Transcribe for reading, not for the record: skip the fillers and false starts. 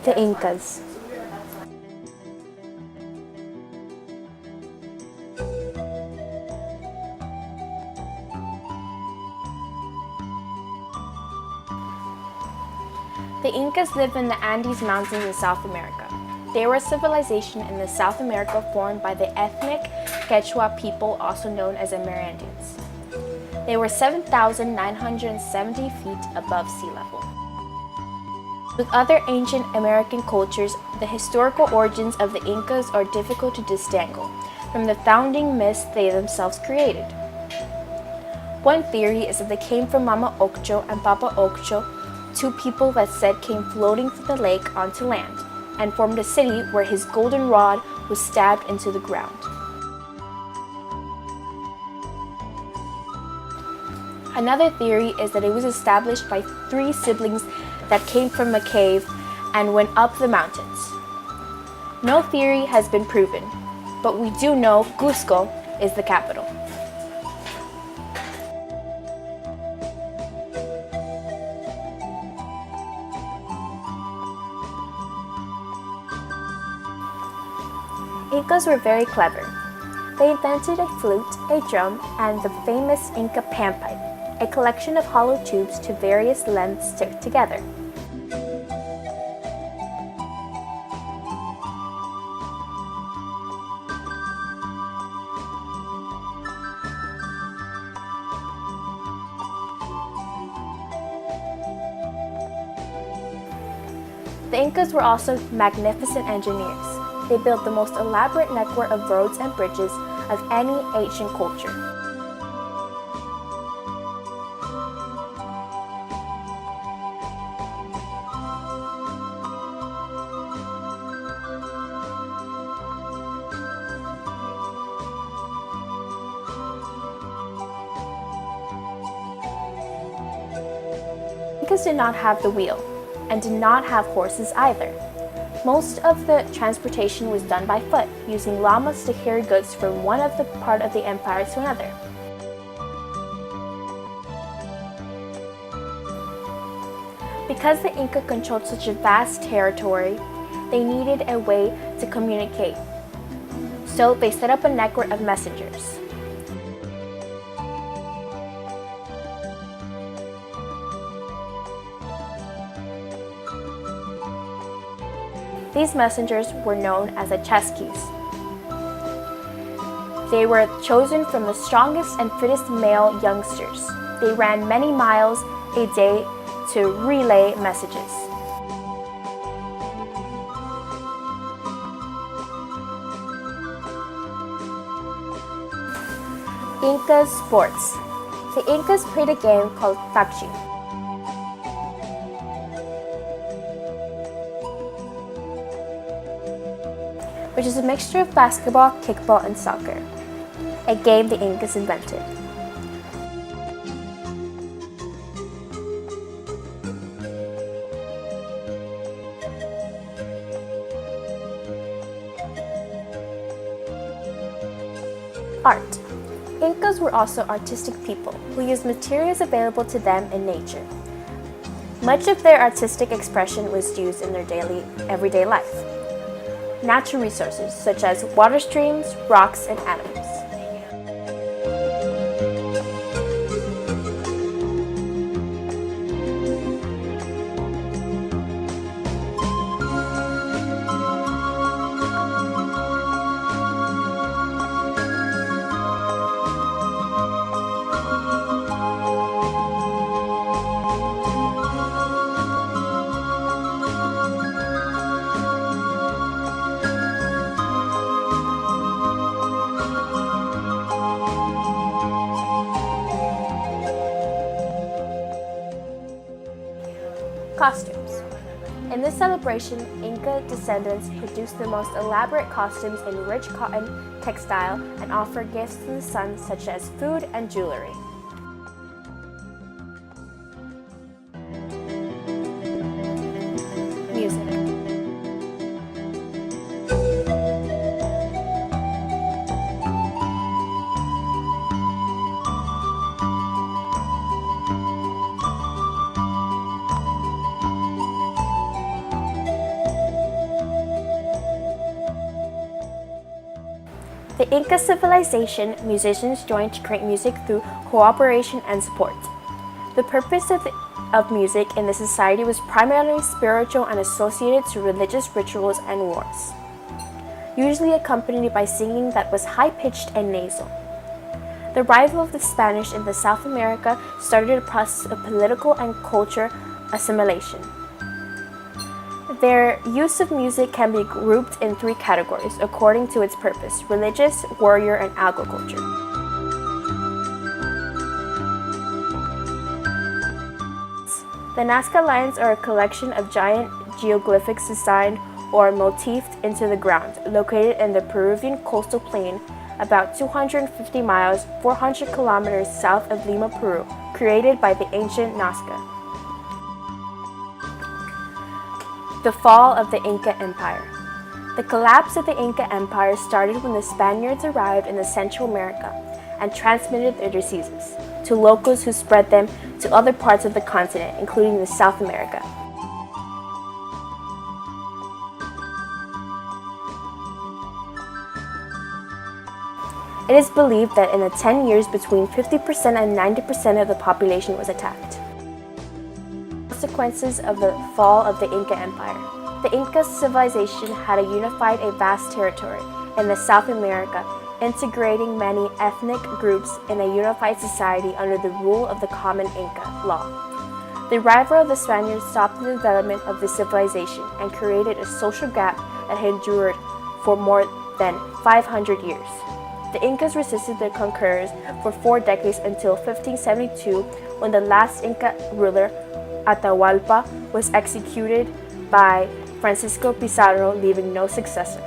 The Incas. The Incas lived in the Andes Mountains in South America. They were a civilization in the South America formed by the ethnic Quechua people, also known as Amerindians. They were 7,970 feet above sea level. With other ancient American cultures, the historical origins of the Incas are difficult to disentangle from the founding myths they themselves created. One theory is that they came from Mama Occho and Papa Occho, two people that said came floating from the lake onto land, and formed a city where his golden rod was stabbed into the ground. Another theory is that it was established by three siblings that came from a cave and went up the mountains. No theory has been proven, but we do know Cusco is the capital. Incas were very clever. They invented a flute, a drum, and the famous Inca panpipe, a collection of hollow tubes to various lengths stuck together. The Incas were also magnificent engineers. They built the most elaborate network of roads and bridges of any ancient culture. Incas did not have the wheel, and did not have horses either. Most of the transportation was done by foot, using llamas to carry goods from one of the part of the empire to another. Because the Inca controlled such a vast territory, they needed a way to communicate. So they set up a network of messengers. These messengers were known as the Chasquis. They were chosen from the strongest and fittest male youngsters. They ran many miles a day to relay messages. Inca sports. The Incas played a game called Tachi, which is a mixture of basketball, kickball, and soccer, a game the Incas invented. Art. Incas were also artistic people who used materials available to them in nature. Much of their artistic expression was used in their everyday life. Natural resources such as water streams, rocks, and animals. Costumes. In this celebration, Inca descendants produced the most elaborate costumes in rich cotton textile and offered gifts to the sun such as food and jewelry. Music. The Inca civilization, musicians joined to create music through cooperation and support. The purpose of music in the society was primarily spiritual and associated to religious rituals and wars, usually accompanied by singing that was high-pitched and nasal. The arrival of the Spanish in South America started a process of political and cultural assimilation. Their use of music can be grouped in three categories according to its purpose: religious, warrior, and agriculture. The Nazca lines are a collection of giant geoglyphics designed or motifed into the ground, located in the Peruvian coastal plain about 250 miles, 400 kilometers south of Lima, Peru, created by the ancient Nazca. The fall of the Inca Empire. The collapse of the Inca Empire started when the Spaniards arrived in Central America and transmitted their diseases to locals who spread them to other parts of the continent, including South America. It is believed that in the 10 years between 50% and 90% of the population was attacked. Consequences of the fall of the Inca Empire. The Inca civilization had unified a vast territory in South America, integrating many ethnic groups in a unified society under the rule of the common Inca law. The arrival of the Spaniards stopped the development of the civilization and created a social gap that had endured for more than 500 years. The Incas resisted their conquerors for 4 decades until 1572, when the last Inca ruler, Atahualpa, was executed by Francisco Pizarro, leaving no successor.